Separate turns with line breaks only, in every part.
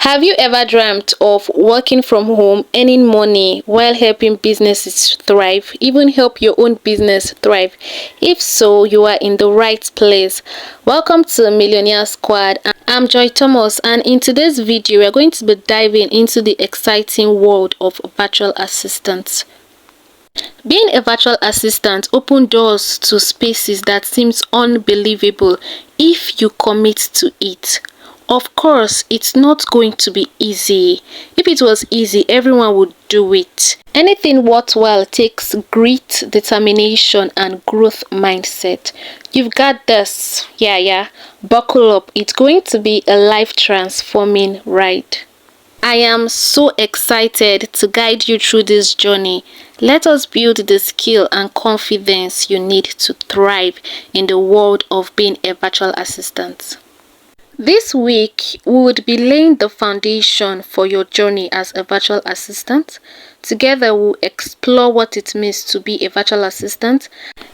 Have you ever dreamt of working from home, earning money while helping businesses thrive, even help your own business thrive? If so, you are in the right place. Welcome to Millionaire Squad. I'm Joy Thomas, and in today's video, we are going to be diving into the exciting world of virtual assistants. Being a virtual assistant opens doors to spaces that seems unbelievable if you commit to it. Of course, it's not going to be easy. If it was easy, everyone would do it. Anything worthwhile takes grit, determination, and growth mindset. You've got this. Yeah. Buckle up. It's going to be a life transforming ride. I am so excited to guide you through this journey. Let us build the skill and confidence you need to thrive in the world of being a virtual assistant. This week, we would be laying the foundation for your journey as a virtual assistant. Together, we'll explore what it means to be a virtual assistant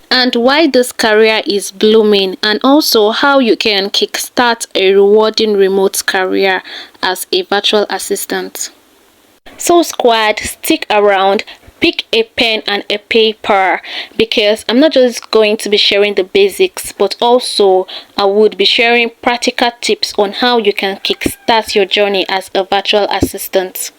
and why this career is blooming, and also how you can kickstart a rewarding remote career as a virtual assistant. So squad, stick around. Pick a pen and a paper, because I'm not just going to be sharing the basics, but also I would be sharing practical tips on how you can kickstart your journey as a virtual assistant.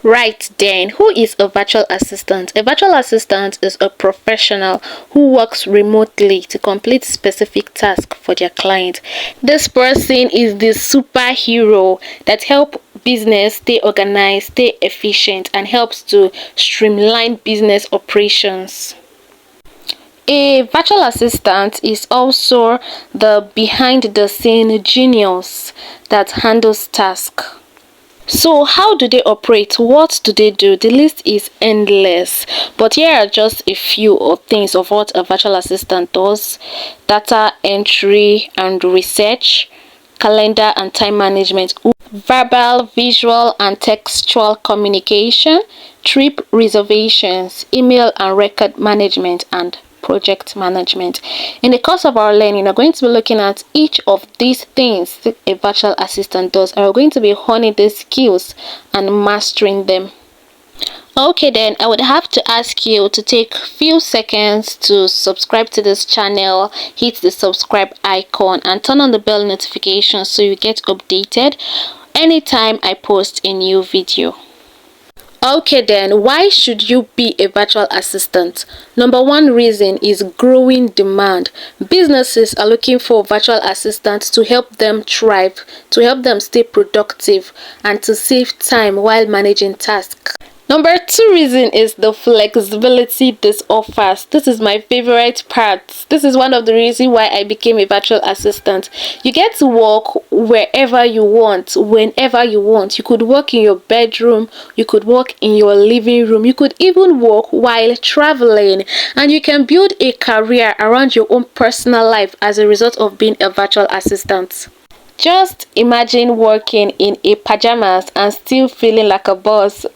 Right then, who is a virtual assistant? A virtual assistant is a professional who works remotely to complete specific tasks for their client. This person is the superhero that helps business stay organized, stay efficient, and helps to streamline business operations. A virtual assistant is also the behind the scene genius that handles tasks. So how do they operate? What do they do? The list is endless, but here are just a few of things of what a virtual assistant does: data entry and research, calendar and time management, verbal, visual and textual communication, trip reservations, email and record management, and project management. In the course of our learning, we're going to be looking at each of these things a virtual assistant does, and we're going to be honing these skills and mastering them. Okay then, I would have to ask you to take few seconds to subscribe to this channel, hit the subscribe icon and turn on the bell notification so you get updated anytime I post a new video. Okay then, why should you be a virtual assistant? Number one reason is growing demand. Businesses are looking for virtual assistants to help them thrive, to help them stay productive, and to save time while managing tasks. Number two reason is the flexibility this offers. This is my favorite part. This is one of the reasons why I became a virtual assistant. You get to work wherever you want, whenever you want. You could work in your bedroom, you could work in your living room, you could even work while traveling, and you can build a career around your own personal life as a result of being a virtual assistant. Just imagine working in a pajamas and still feeling like a boss.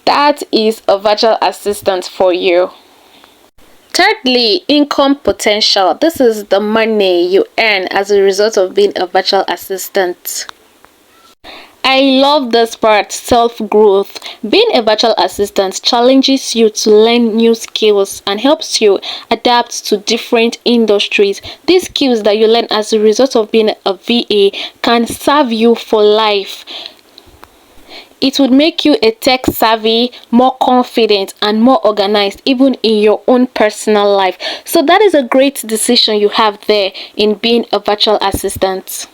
That is a virtual assistant for you. Thirdly, income potential. This is the money you earn as a result of being a virtual assistant. I love this part, self-growth. Being a virtual assistant challenges you to learn new skills and helps you adapt to different industries. These skills that you learn as a result of being a VA can serve you for life. It would make you a tech savvy, more confident, and more organized even in your own personal life. So that is a great decision you have there in being a virtual assistant.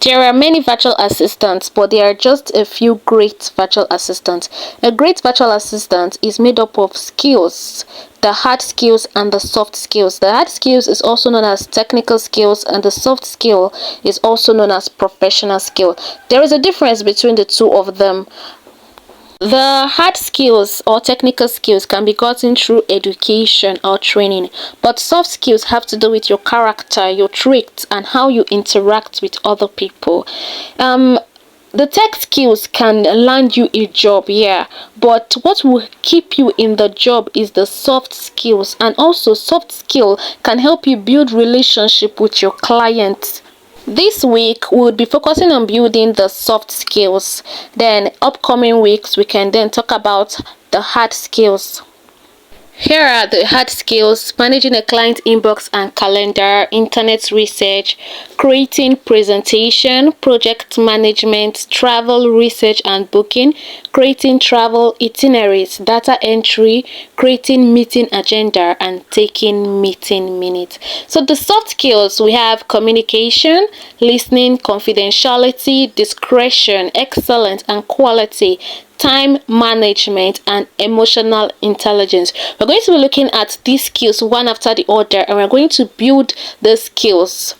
There are many virtual assistants, but there are just a few great virtual assistants. A great virtual assistant is made up of skills, the hard skills and the soft skills. The hard skills is also known as technical skills, and the soft skill is also known as professional skill. There is a difference between the two of them. The hard skills or technical skills can be gotten through education or training, but soft skills have to do with your character, your traits, and how you interact with other people. The tech skills can land you a job, yeah, but what will keep you in the job is the soft skills, and also soft skill can help you build relationship with your clients. This week we would be focusing on building the soft skills. Then upcoming weeks we can then talk about the hard skills. Here are the hard skills: managing a client inbox and calendar, internet research, creating presentation, project management, travel research and booking, creating travel itineraries, data entry, creating meeting agenda, and taking meeting minutes. So the soft skills, we have communication, listening, confidentiality, discretion, excellence and quality, time management, and emotional intelligence. We're going to be looking at these skills one after the other, and we're going to build the skills.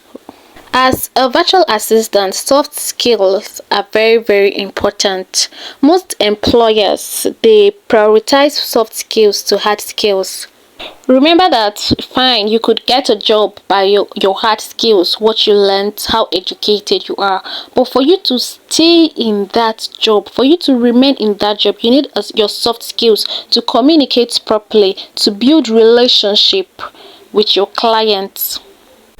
As a virtual assistant, soft skills are very important. Most employers, they prioritize soft skills to hard skills. Remember that, fine, you could get a job by your hard skills, what you learned, how educated you are. But for you to stay in that job, for you to remain in that job, you need your soft skills to communicate properly, to build relationship with your clients.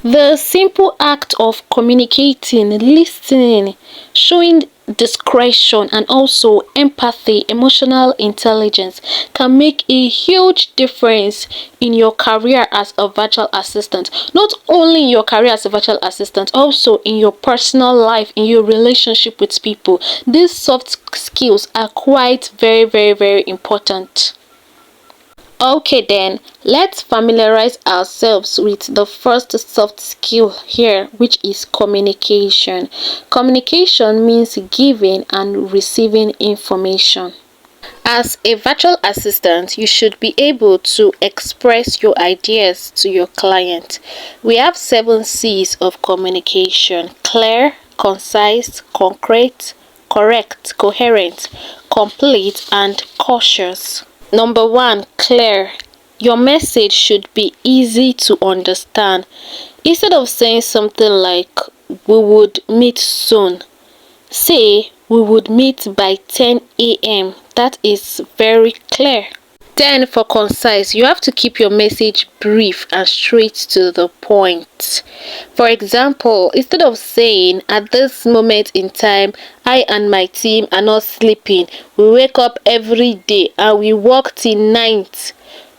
The simple act of communicating, listening, showing discretion, and also empathy, emotional intelligence can make a huge difference in your career as a virtual assistant. Not only in your career as a virtual assistant, also in your personal life, in your relationship with people. These soft skills are quite very important. Okay then, let's familiarize ourselves with the first soft skill here, which is communication. Communication means giving and receiving information. As a virtual assistant, you should be able to express your ideas to your client. We have 7 C's of communication: clear, concise, concrete, correct, coherent, complete, and cautious. Number 1, clear. Your message should be easy to understand. Instead of saying something like, "We would meet soon," say, "We would meet by 10 a.m." That is very clear. Then for concise, you have to keep your message brief and straight to the point. For example, instead of saying, "At this moment in time, I and my team are not sleeping. We wake up every day and we work till night,"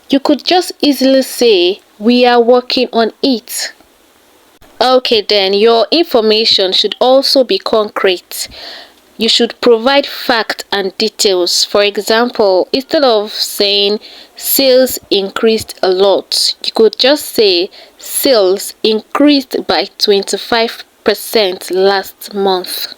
you could just easily say, "We are working on it." Okay, then your information should also be concrete. You should provide facts and details. For example, instead of saying sales increased a lot, you could just say sales increased by 25% last month.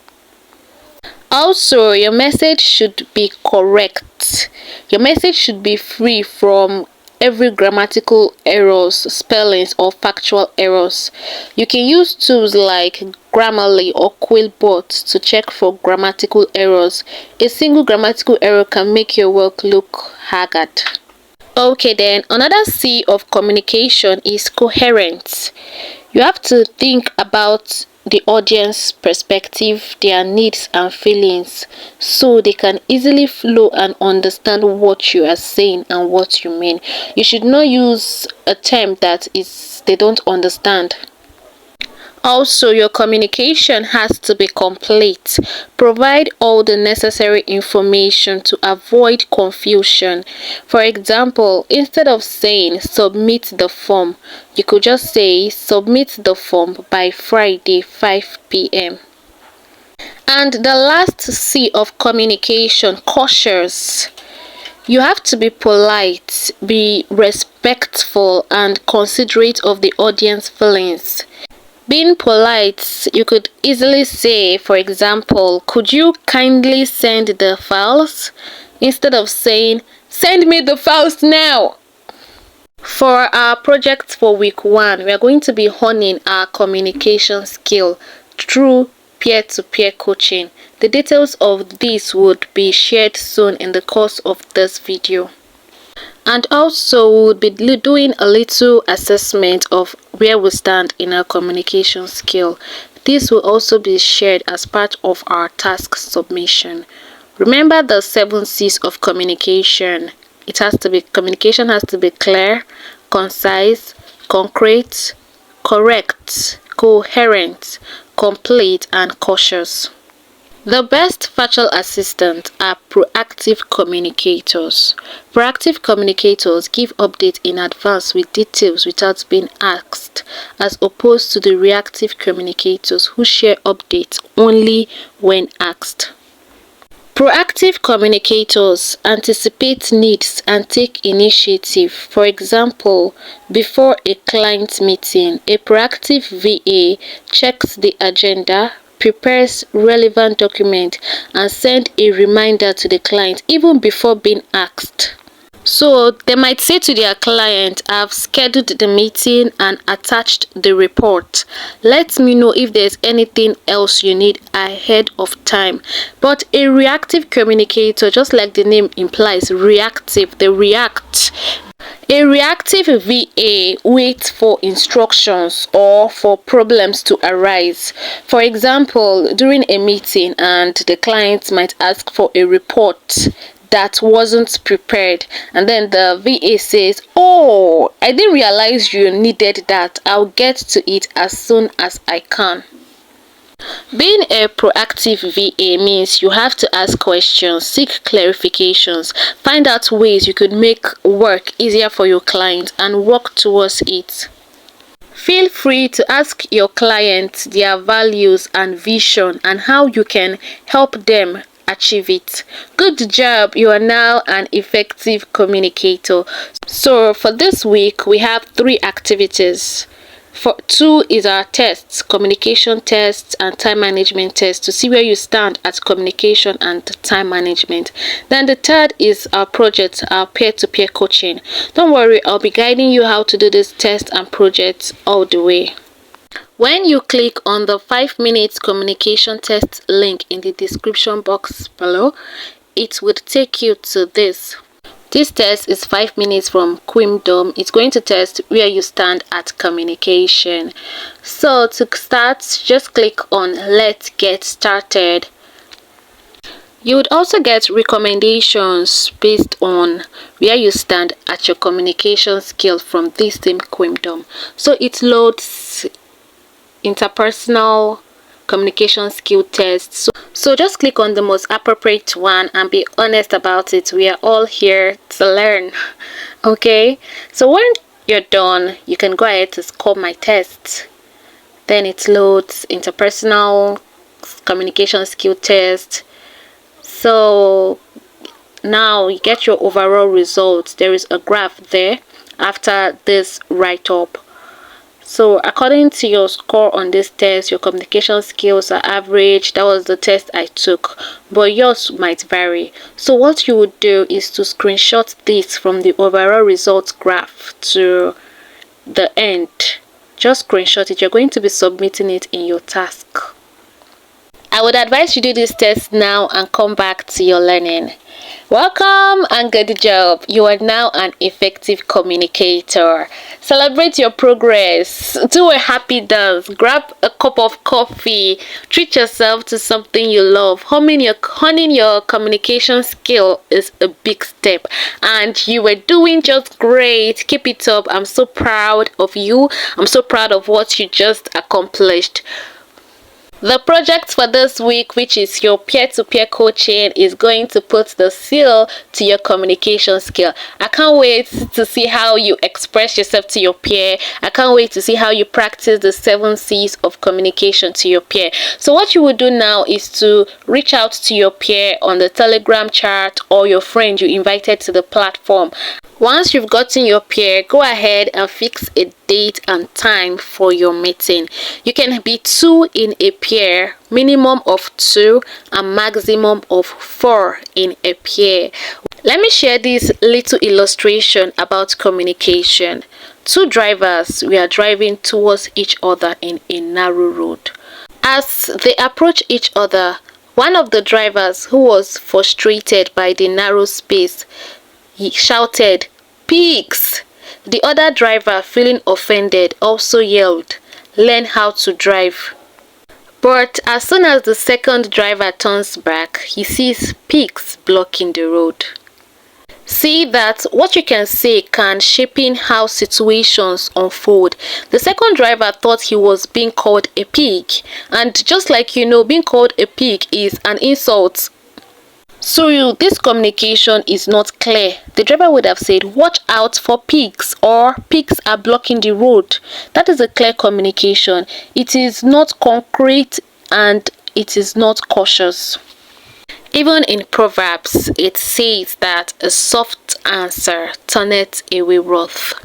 Also, your message should be correct. Your message should be free from every grammatical errors, spellings, or factual errors. You can use tools like Grammarly or Quillbot to check for grammatical errors. A single grammatical error can make your work look haggard. Okay then, another C of communication is coherence. You have to think about the audience perspective, their needs and feelings, so they can easily flow and understand what you are saying and what you mean. You should not use a term that they don't understand. Also, your communication has to be complete. Provide all the necessary information to avoid confusion. For example, instead of saying "submit the form," you could just say "submit the form by Friday 5 p.m. And the last C of communication, cautious. You have to be polite, be respectful, and considerate of the audience feelings. Being polite, you could easily say, for example, "Could you kindly send the files?" instead of saying, "Send me the files now." For our project for week 1, we are going to be honing our communication skill through peer-to-peer coaching. The details of this would be shared soon in the course of this video. And also, we'll be doing a little assessment of where we stand in our communication skill. This will also be shared as part of our task submission. Remember the 7 C's of communication. Communication has to be clear, concise, concrete, correct, coherent, complete, and cautious. The best virtual assistants are proactive communicators. Proactive communicators give updates in advance with details without being asked, as opposed to the reactive communicators who share updates only when asked. Proactive communicators anticipate needs and take initiative. For example, before a client meeting, a proactive VA checks the agenda, prepares relevant documents, and sends a reminder to the client even before being asked. So they might say to their client, I've scheduled the meeting and attached the report. Let me know if there's anything else you need ahead of time. But a reactive communicator, just like the name implies, reactive, they react. A reactive VA waits for instructions or for problems to arise. For example, during a meeting and the client might ask for a report that wasn't prepared, and then the VA says, oh, I didn't realize you needed that. I'll get to it as soon as I can. Being a proactive VA means you have to ask questions, seek clarifications, find out ways you could make work easier for your client, and work towards it. Feel free to ask your clients their values and vision and how you can help them achieve it. Good job, you are now an effective communicator. So for this week we have 3 activities. For 2 is our tests, communication tests and time management tests, to see where you stand at communication and time management. Then the 3rd is our project, our peer-to-peer coaching. Don't worry, I'll be guiding you how to do this test and project all the way. When you click on the 5-minute communication test link in the description box below, it would take you to this. This test is 5 minutes from Quimdom. It's going to test where you stand at communication. So to start, just click on Let's Get Started. You would also get recommendations based on where you stand at your communication skill from this same Quimdom. So it loads interpersonal communication skill tests. So just click on the most appropriate one and be honest about it. We are all here to learn. Okay, so when you're done, you can go ahead to score my test. Then it loads interpersonal communication skill test. So now you get your overall results. There is a graph there after this write-up. So according to your score on this test, your communication skills are average. That was the test I took, but yours might vary. So what you would do is to screenshot this from the overall results graph to the end. Just screenshot it. You're going to be submitting it in your task. I would advise you do this test now and come back to your learning. Welcome and good job. You are now an effective communicator. Celebrate your progress. Do a happy dance. Grab a cup of coffee. Treat yourself to something you love. Honing your communication skill is a big step. And you were doing just great. Keep it up. I'm so proud of you. I'm so proud of what you just accomplished. The project for this week, which is your peer-to-peer coaching, is going to put the seal to your communication skill. I can't wait to see how you express yourself to your peer. I can't wait to see how you practice the 7 C's of communication to your peer. So what you will do now is to reach out to your peer on the Telegram chat or your friend you invited to the platform. Once you've gotten your peer, go ahead and fix a date and time for your meeting. You can be 2 in a peer, minimum of 2 and maximum of 4 in a peer. Let me share this little illustration about communication. 2 drivers were driving towards each other in a narrow road. As they approach each other, one of the drivers, who was frustrated by the narrow space, he shouted, "Pigs!" The other driver, feeling offended, also yelled, "Learn how to drive." But as soon as the second driver turns back, he sees pigs blocking the road. See that what you can say can shape in how situations unfold. The second driver thought he was being called a pig, and just like being called a pig is an insult. So this communication is not clear. The driver would have said, "Watch out for pigs," or "Pigs are blocking the road." That is a clear communication. It is not concrete and it is not cautious. Even in Proverbs, it says that a soft answer turneth away wrath.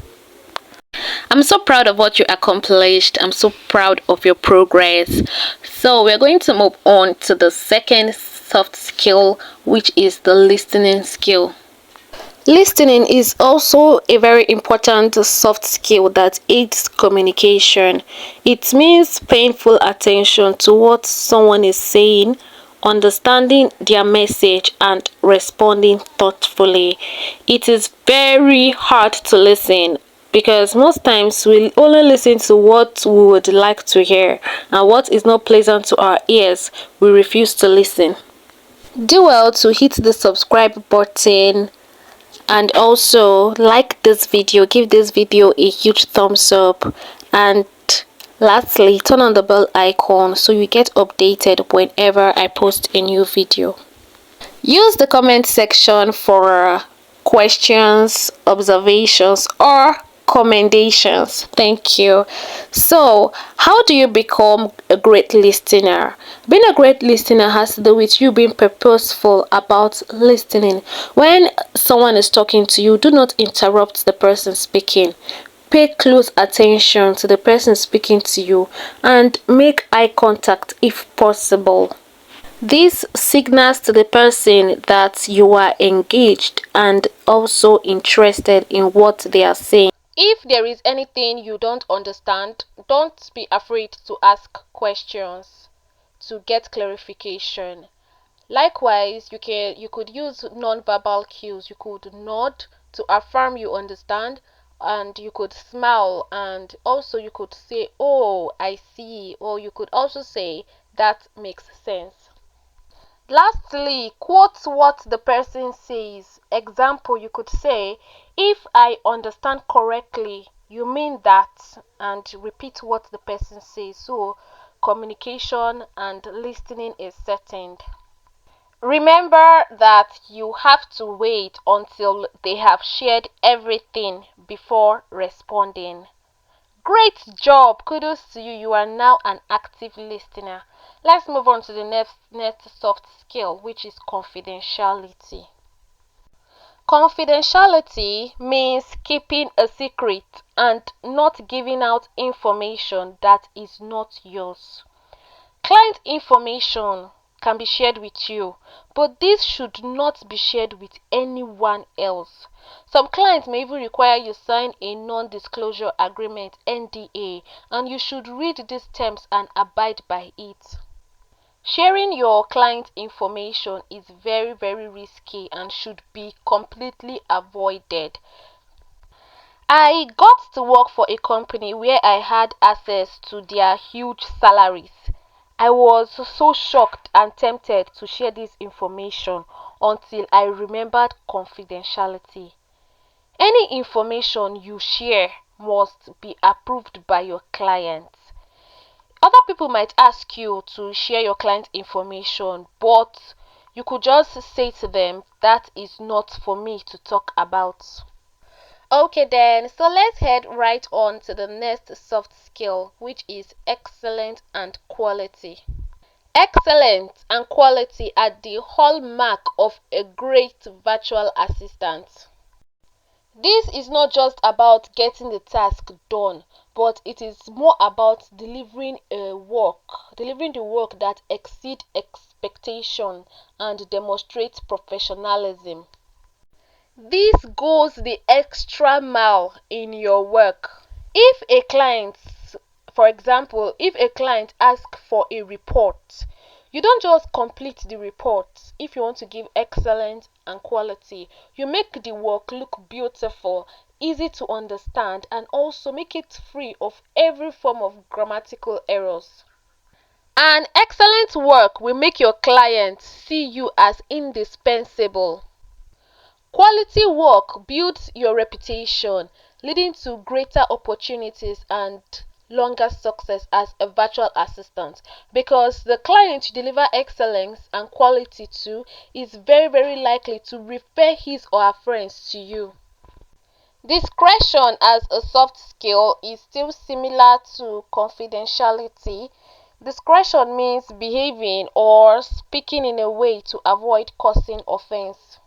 I'm so proud of what you accomplished. I'm so proud of your progress. So, we're going to move on to the second soft skill, which is the listening skill. Listening is also a very important soft skill that aids communication. It means paying full attention to what someone is saying, understanding their message, and responding thoughtfully. It is very hard to listen because most times we only listen to what we would like to hear, and what is not pleasant to our ears, we refuse to listen. Do well to hit the subscribe button and also like this video, give this video a huge thumbs up, and lastly turn on the bell icon so you get updated whenever I post a new video. Use the comment section for questions, observations, or commendations. Thank you. So, how do you become a great listener? Being a great listener has to do with you being purposeful about listening. When someone is talking to you, do not interrupt the person speaking. Pay close attention to the person speaking to you and make eye contact if possible. This signals to the person that you are engaged and also interested in what they are saying. If there is anything you don't understand, don't be afraid to ask questions to get clarification. Likewise, you could use non-verbal cues. You could nod to affirm you understand, and you could smile, and also you could say, "Oh, I see," or you could also say, "That makes sense." Lastly, quote what the person says. Example, you could say, "If I understand correctly, you mean that," and repeat what the person says. So, communication and listening is settled. Remember that you have to wait until they have shared everything before responding. Great job! Kudos to you. You are now an active listener. Let's move on to the next soft skill, which is confidentiality. Confidentiality means keeping a secret and not giving out information that is not yours. Client information can be shared with you, but this should not be shared with anyone else. Some clients may even require you sign a non-disclosure agreement (NDA), and you should read these terms and abide by it. Sharing your client information is very, very risky and should be completely avoided. I got to work for a company where I had access to their huge salaries. I was so shocked and tempted to share this information until I remembered confidentiality. Any information you share must be approved by your client. Other people might ask you to share your client information, but you could just say to them, "That is not for me to talk about." Okay then, so let's head right on to the next soft skill, which is excellent and quality. Excellence and quality are the hallmark of a great virtual assistant. This is not just about getting the task done, but it is more about delivering the work that exceeds expectation and demonstrates professionalism. This goes the extra mile in your work. If a client, for example, if a client asks for a report, you don't just complete the report. If you want to give excellence and quality, you make the work look beautiful, easy to understand, and also make it free of every form of grammatical errors. An excellent work will make your client see you as indispensable. Quality work builds your reputation, leading to greater opportunities and longer success as a virtual assistant, because the client you deliver excellence and quality to is very likely to refer his or her friends to you. Discretion as a soft skill is still similar to confidentiality. Discretion means behaving or speaking in a way to avoid causing offense.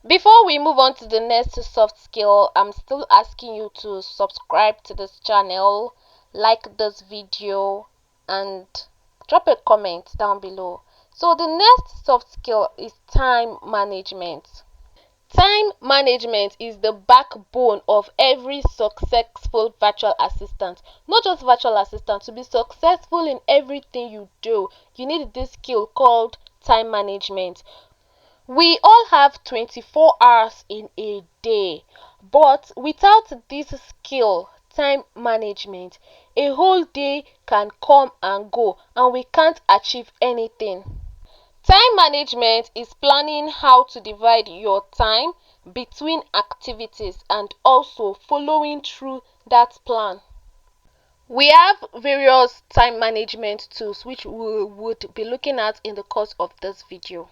Before we move on to the next soft skill, I'm still asking you to subscribe to this channel, like this video, and drop a comment down below. So the next soft skill is time management. Time management is the backbone of every successful virtual assistant. Not just virtual assistant, to be successful in everything you do, you need this skill called time management. We all have 24 hours in a day, but without this skill, time management, a whole day can come and go and we can't achieve anything. Time management is planning how to divide your time between activities and also following through that plan. We have various time management tools which we would be looking at in the course of this video.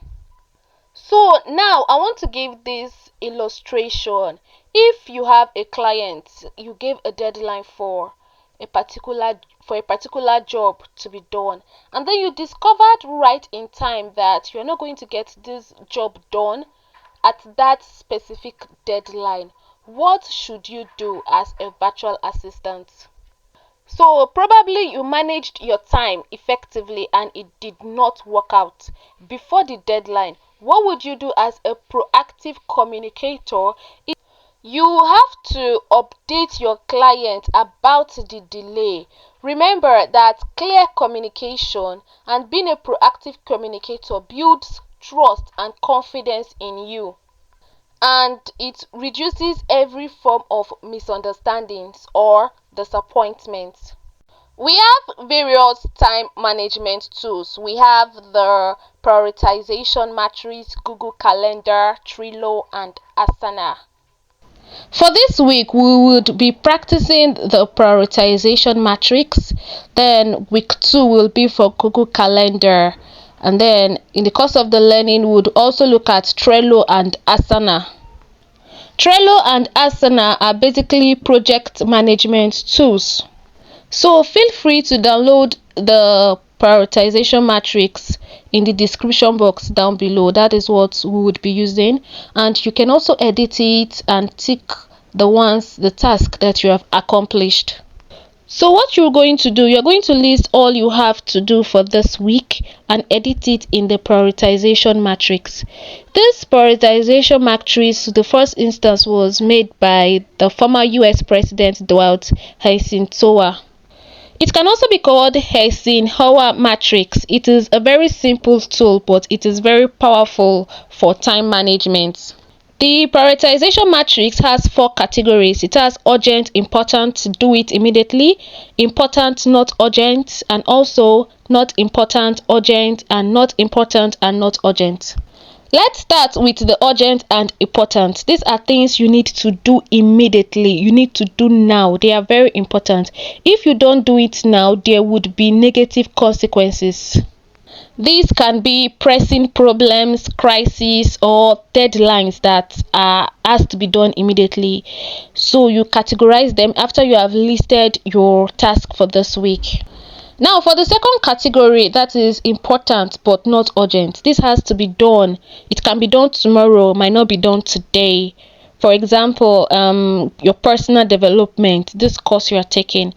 So now I want to give this illustration. If you have a client, you gave a deadline for a particular job to be done, and then you discovered right in time that you're not going to get this job done at that specific deadline, what should you do as a virtual assistant? So probably you managed your time effectively and it did not work out before the deadline. What would you do as a proactive communicator? You have to update your client about the delay. Remember that clear communication and being a proactive communicator builds trust and confidence in you, and it reduces every form of misunderstandings or disappointment. We have various time management tools. We have the Prioritization matrix, Google Calendar, Trello, and Asana. For this week, we would be practicing the prioritization matrix. Then week 2 will be for Google Calendar. And then in the course of the learning, we would also look at Trello and Asana. Trello and Asana are basically project management tools. So feel free to download the prioritization matrix in the description box down below. That is what we would be using, and you can also edit it and tick the task that you have accomplished. So what you're going to do, you're going to list all you have to do for this week and edit it in the prioritization matrix. This prioritization matrix, the first instance, was made by the former US President Dwight Eisenhower. It can also be called Eisenhower matrix. It is a very simple tool, but it is very powerful for time management. The prioritization matrix has 4 categories. It has urgent, important, do it immediately, important, not urgent, and also not important, urgent, and not important and not urgent. Let's start with the urgent and important. These are things you need to do immediately. You need to do now. They are very important. If you don't do it now, there would be negative consequences. These can be pressing problems, crises, or deadlines that has to be done immediately. So you categorize them after you have listed your task for this week. Now for the second category, that is important but not urgent. This has to be done. It can be done tomorrow, might not be done today. For example, your personal development, this course you are taking,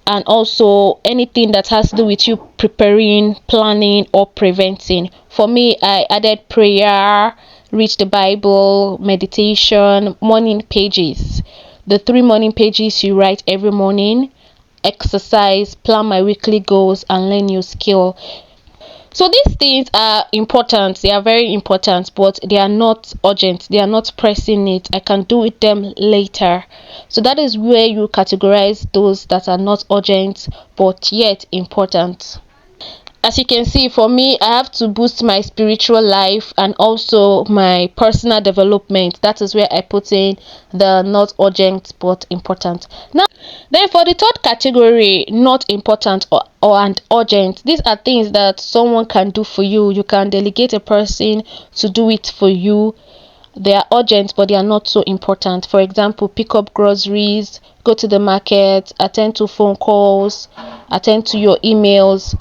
and also anything that has to do with you preparing, planning, or preventing. For me, I added prayer, read the Bible, meditation, morning pages. The 3 morning pages you write every morning, exercise, plan my weekly goals, and learn new skill. So these things are important. They are very important, but they are not urgent. They are not pressing it. I can do with them later. So that is where you categorize those that are not urgent but yet important. As you can see, for me, I have to boost my spiritual life and also my personal development. That is where I put in the not urgent but important. Now, then for the third category, not important or and urgent, these are things that someone can do for you. You can delegate a person to do it for you. They are urgent but they are not so important. For example, pick up groceries, go to the market, attend to phone calls, attend to your emails.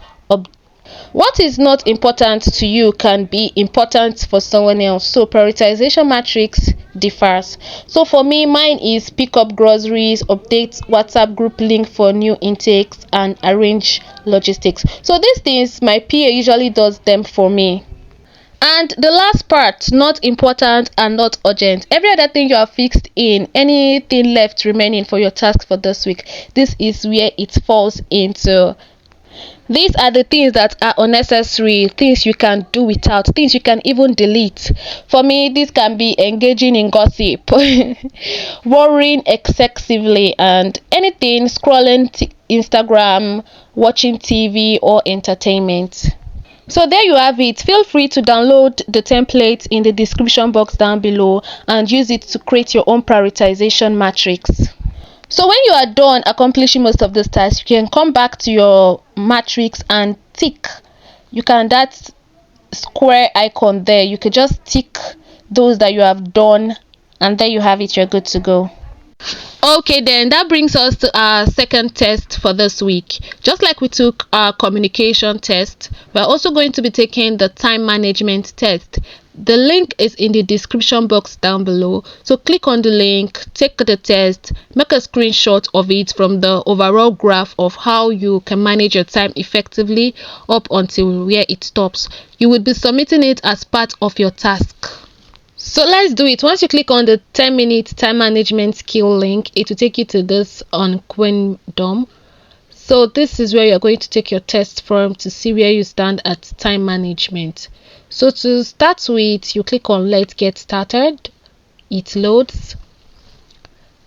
What is not important to you can be important for someone else. So prioritization matrix differs. So for me, mine is pick up groceries, update WhatsApp group link for new intakes, and arrange logistics. So these things my PA usually does them for me. And the last part, not important and not urgent. Every other thing you are fixed in, anything left remaining for your task for this week, this is where it falls into. These are the things that are unnecessary, things you can do without, things you can even delete. For me, this can be engaging in gossip, worrying excessively, and anything scrolling Instagram, watching TV, or entertainment. So there you have it. Feel free to download the template in the description box down below and use it to create your own prioritization matrix. So when you are done accomplishing most of these tasks, you can come back to your matrix and tick. You can, that square icon there, you can just tick those that you have done, and there you have it. You're good to go. Okay, then that brings us to our second test for this week. Just like we took our communication test, we're also going to be taking the time management test. The link is in the description box down below. So click on the link, take the test, make a screenshot of it from the overall graph of how you can manage your time effectively up until where it stops. You will be submitting it as part of your task. So let's do it. Once you click on the 10-minute time management skill link, it will take you to this on Quendom. So this is where you're going to take your test from to see where you stand at time management. So to start with, you click on let's get started. It loads.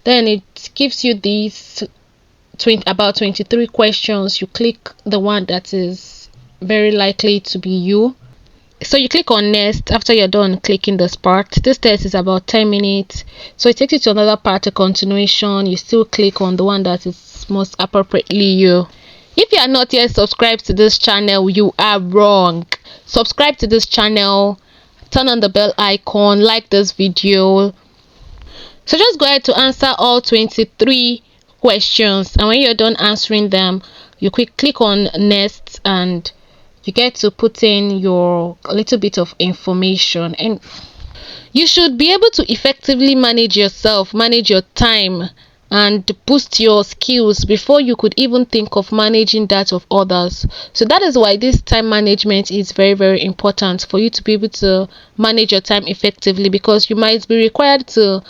Then it gives you these about 23 questions. You click the one that is very likely to be you. So you click on next after you're done clicking this part. This test is about 10 minutes, so it takes you to another part, a continuation. You still click on the one that is most appropriately you. If you are not yet subscribed to this channel, you are wrong. Subscribe to this channel, turn on the bell icon, like this video. So just go ahead to answer all 23 questions, and when you're done answering them, you click on next, and you get to put in your little bit of information. And you should be able to effectively manage yourself, manage your time, and boost your skills before you could even think of managing that of others. So that is why this time management is very, very important for you to be able to manage your time effectively, because you might be required to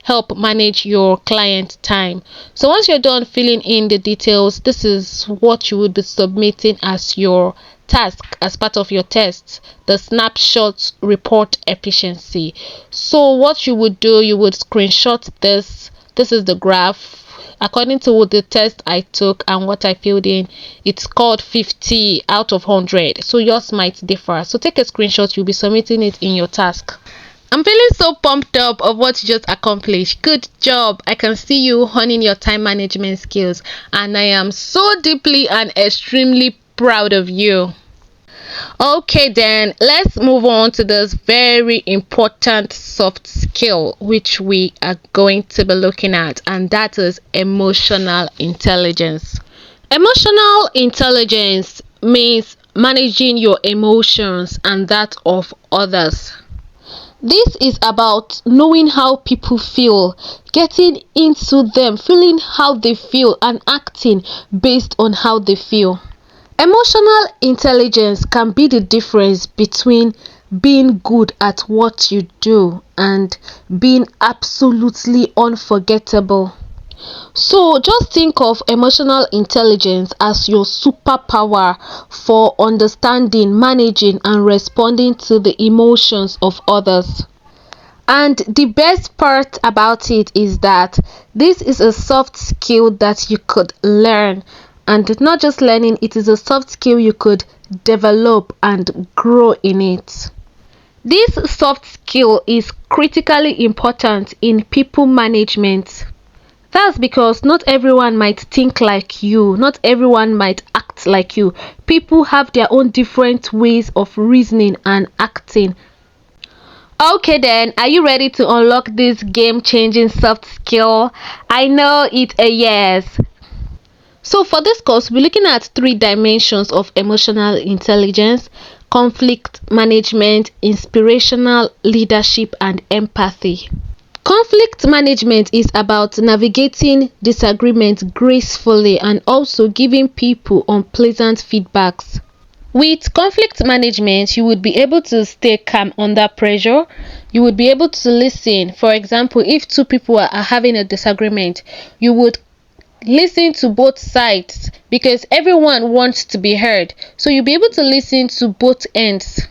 help manage your client time. So once you're done filling in the details, this is what you would be submitting as your task as part of your test, the snapshot report efficiency. So what you would do, you would screenshot this. This is the graph according to the test I took and what I filled in. It's called 50 out of 100, so yours might differ. So take a screenshot, you'll be submitting it in your task. I'm feeling so pumped up of what you just accomplished. Good job. I can see you honing your time management skills, and I am so deeply and extremely proud of you. Okay, then let's move on to this very important soft skill which we are going to be looking at, and that is emotional intelligence. Emotional intelligence means managing your emotions and that of others. This is about knowing how people feel, getting into them, feeling how they feel, and acting based on how they feel. Emotional intelligence can be the difference between being good at what you do and being absolutely unforgettable. So just think of emotional intelligence as your superpower for understanding, managing, and responding to the emotions of others. And the best part about it is that this is a soft skill that you could learn, and not just learning, it is a soft skill you could develop, and grow in it. This soft skill is critically important in people management. That's because not everyone might think like you, not everyone might act like you. People have their own different ways of reasoning and acting. Okay then, are you ready to unlock this game-changing soft skill? I know it's a yes. So for this course, we're looking at three dimensions of emotional intelligence: conflict management, inspirational leadership, and empathy. Conflict management is about navigating disagreement gracefully and also giving people unpleasant feedbacks. With conflict management, you would be able to stay calm under pressure. You would be able to listen. For example, if two people are having a disagreement, you would listen to both sides because everyone wants to be heard. So you'll be able to listen to both ends.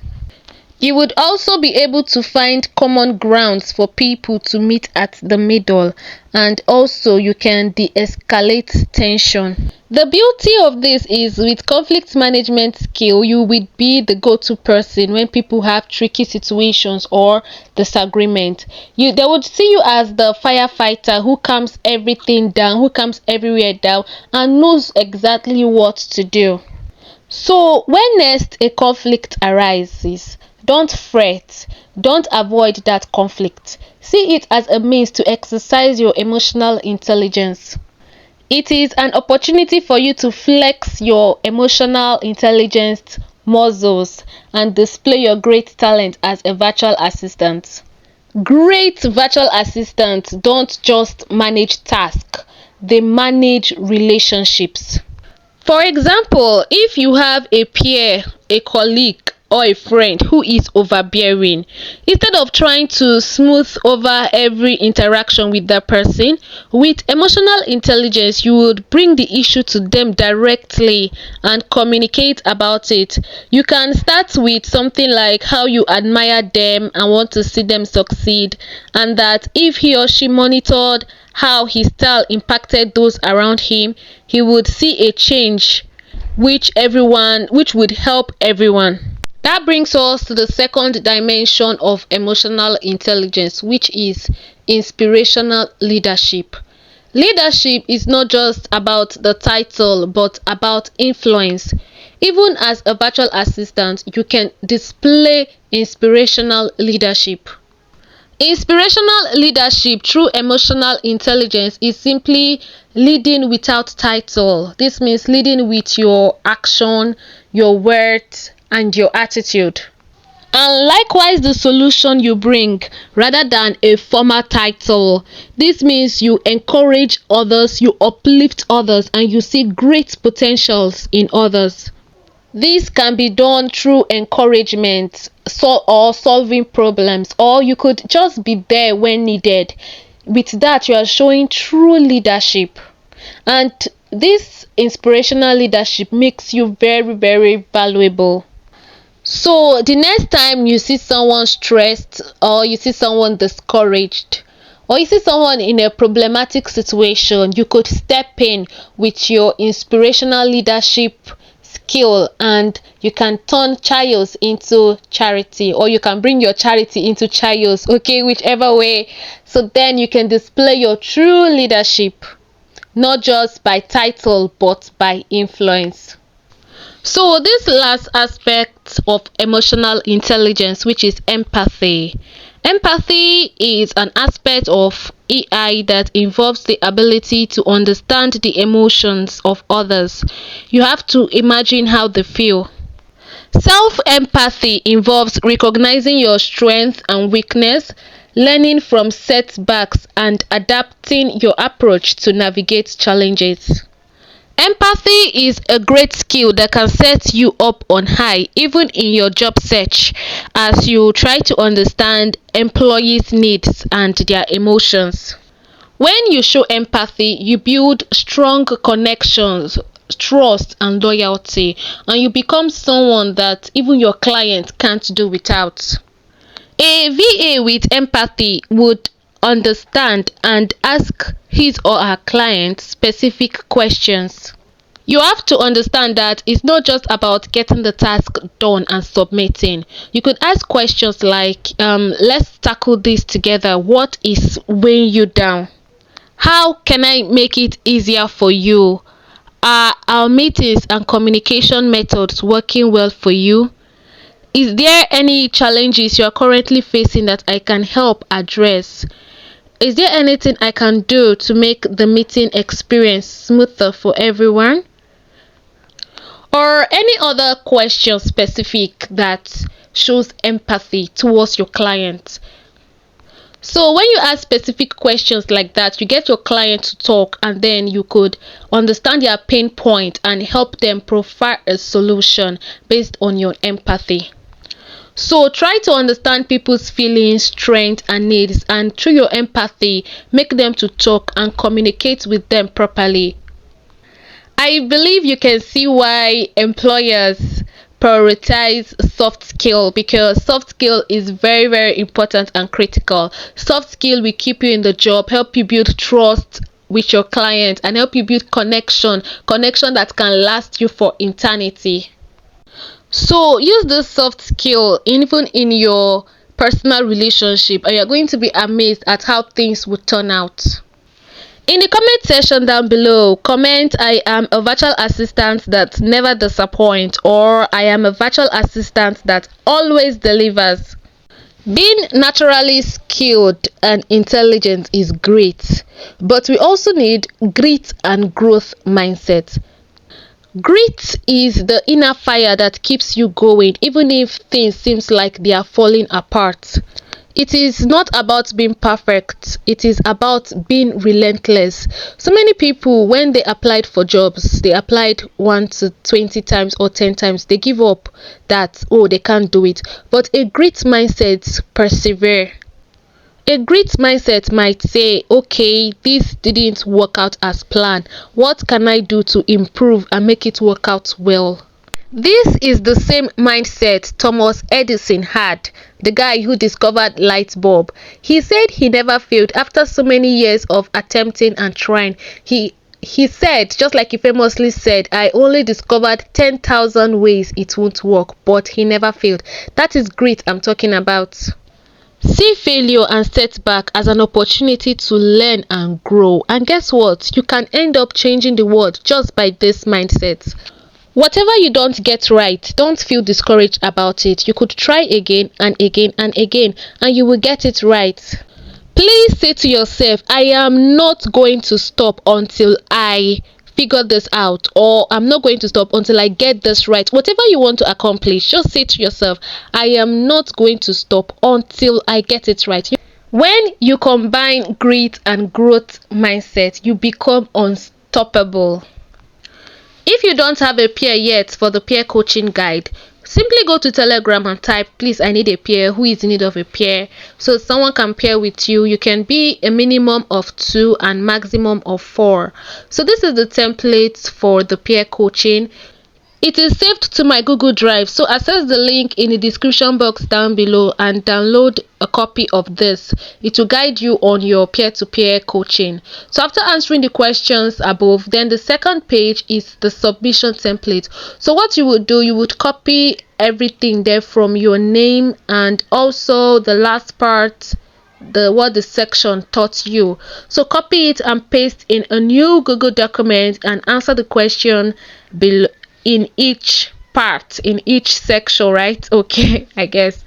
You would also be able to find common grounds for people to meet at the middle, and also you can de-escalate tension. The beauty of this is with conflict management skill, you will be the go-to person when people have tricky situations or disagreement. They would see you as the firefighter who calms everything down, who calms everywhere down, and knows exactly what to do. So when next a conflict arises, don't fret, don't avoid that conflict. See it as a means to exercise your emotional intelligence. It is an opportunity for you to flex your emotional intelligence muscles and display your great talent as a virtual assistant. Great virtual assistants don't just manage tasks, they manage relationships. For example, if you have a peer, a colleague, or a friend who is overbearing, instead of trying to smooth over every interaction with that person, with emotional intelligence, you would bring the issue to them directly and communicate about it. You can start with something like how you admire them and want to see them succeed, and that if he or she monitored how his style impacted those around him, he would see a change which would help everyone. That brings us to the second dimension of emotional intelligence, which is inspirational leadership. Leadership is not just about the title but about influence. Even as a virtual assistant, you can display inspirational leadership. Inspirational leadership through emotional intelligence is simply leading without title. This means leading with your action, your words, and your attitude. And likewise, the solution you bring rather than a formal title. This means you encourage others, you uplift others, and you see great potentials in others. This can be done through encouragement or solving problems, or you could just be there when needed. With that, you are showing true leadership. And this inspirational leadership makes you very, very valuable. So the next time you see someone stressed, or you see someone discouraged, or you see someone in a problematic situation, you could step in with your inspirational leadership skill, and you can turn chaos into charity, or you can bring your charity into chaos, okay, whichever way. So then you can display your true leadership, not just by title but by influence. So this last aspect of emotional intelligence, which is empathy. Empathy is an aspect of EI that involves the ability to understand the emotions of others. You have to imagine how they feel. Self-empathy involves recognizing your strength and weakness, learning from setbacks, and adapting your approach to navigate challenges. Empathy is a great skill that can set you up on high even in your job search, as you try to understand employees' needs and their emotions. When you show empathy, you build strong connections, trust, and loyalty, and you become someone that even your client can't do without. A VA with empathy would understand and ask his or her client specific questions. You have to understand that it's not just about getting the task done and submitting. You could ask questions like, let's tackle this together. What is weighing you down? How can I make it easier for you? Are our meetings and communication methods working well for you? Is there any challenges you are currently facing that I can help address? Is there anything I can do to make the meeting experience smoother for everyone? Or any other question specific that shows empathy towards your client. So when you ask specific questions like that, you get your client to talk, and then you could understand their pain point and help them provide a solution based on your empathy. So try to understand people's feelings, strengths, and needs, and through your empathy, make them to talk and communicate with them properly. I believe you can see why employers prioritize soft skill, because soft skill is very, very important and critical. Soft skill will keep you in the job, help you build trust with your client, and help you build connection that can last you for eternity. So use this soft skill even in your personal relationship, and you're going to be amazed at how things will turn out. In the comment section down below, comment I am a virtual assistant that never disappoints, or I am a virtual assistant that always delivers. Being naturally skilled and intelligent is great, but we also need grit and growth mindset. Grit is the inner fire that keeps you going even if things seems like they are falling apart. It is not about being perfect, it is about being relentless. So many people, when they applied for jobs, they applied 1 to 20 times or 10 times, they give up that, oh, they can't do it. But a grit mindset persevere. A grit mindset might say, okay, this didn't work out as planned. What can I do to improve and make it work out well? This is the same mindset Thomas Edison had, the guy who discovered light bulb. He said he never failed after so many years of attempting and trying. He said, just like he famously said, I only discovered 10,000 ways it won't work, but he never failed. That is grit I'm talking about. See failure and setback as an opportunity to learn and grow. And guess what? You can end up changing the world just by this mindset. Whatever you don't get right, don't feel discouraged about it. You could try again and again and again, and you will get it right. Please say to yourself, I am not going to stop until I figure this out, or I'm not going to stop until I get this right. Whatever you want to accomplish, just say to yourself, I am not going to stop until I get it right. When you combine grit and growth mindset, you become unstoppable. If you don't have a peer yet for the peer coaching guide, simply go to Telegram and type, please, I need a peer. Who is in need of a peer? So someone can pair with you. You can be a minimum of 2 and maximum of 4. So this is the template for the peer coaching. It is saved to my Google Drive, so access the link in the description box down below and download a copy of this. It will guide you on your peer-to-peer coaching. So after answering the questions above, then the second page is the submission template. So what you would do, you would copy everything there from your name and also the last part, what the section taught you. So copy it and paste in a new Google document and answer the question below in each part, in each section, right? Okay, I guess.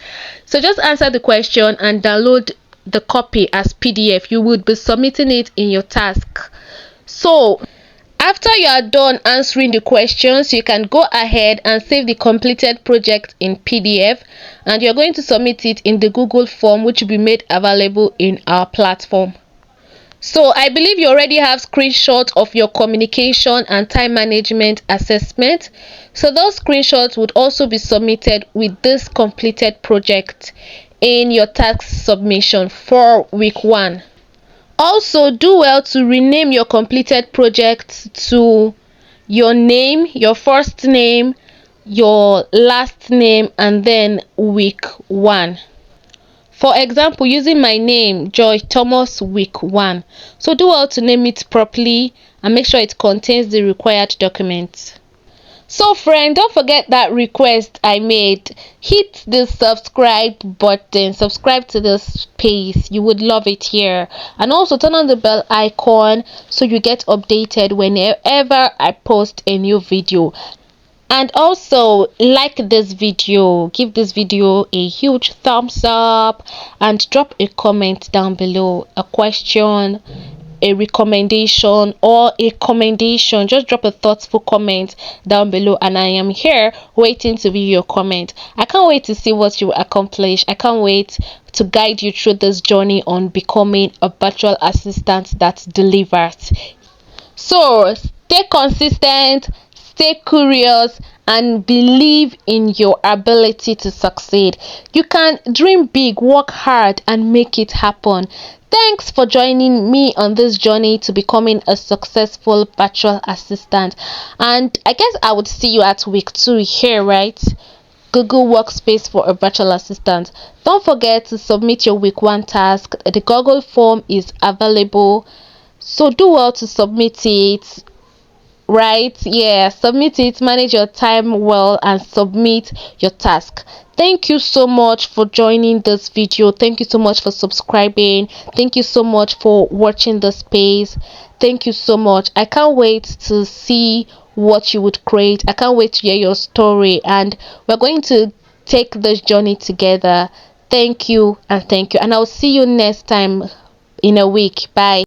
So just answer the question and download the copy as PDF. You would be submitting it in your task. So after you are done answering the questions, you can go ahead and save the completed project in PDF, and you're going to submit it in the Google form, which will be made available in our platform. So I believe you already have screenshots of your communication and time management assessment. So those screenshots would also be submitted with this completed project in your task submission for week 1. Also, do well to rename your completed project to your name, your first name, your last name, and then week 1. For example, using my name, Joy Thomas, week 1. So do well to name it properly and make sure it contains the required documents. So friend, don't forget that request I made. Hit the subscribe button, subscribe to this space, you would love it here, and also turn on the bell icon so you get updated whenever I post a new video. And also like this video, give this video a huge thumbs up, and drop a comment down below, a question, a recommendation, or a commendation. Just drop a thoughtful comment down below, and I am here waiting to view your comment. I can't wait to see what you accomplish. I can't wait to guide you through this journey on becoming a virtual assistant that delivers. So stay consistent, stay curious, and believe in your ability to succeed. You can dream big, work hard, and make it happen. Thanks for joining me on this journey to becoming a successful virtual assistant. And I guess I would see you at week 2 here, right? Google Workspace for a virtual assistant. Don't forget to submit your week 1 task. The Google form is available, so do well to submit it. Right, yeah, submit it, manage your time well, and submit your task. Thank you so much for joining this video. Thank you so much for subscribing. Thank you so much for watching the space. Thank you so much. I can't wait to see what you would create. I can't wait to hear your story, and we're going to take this journey together. Thank you, and I'll see you next time in a week. Bye.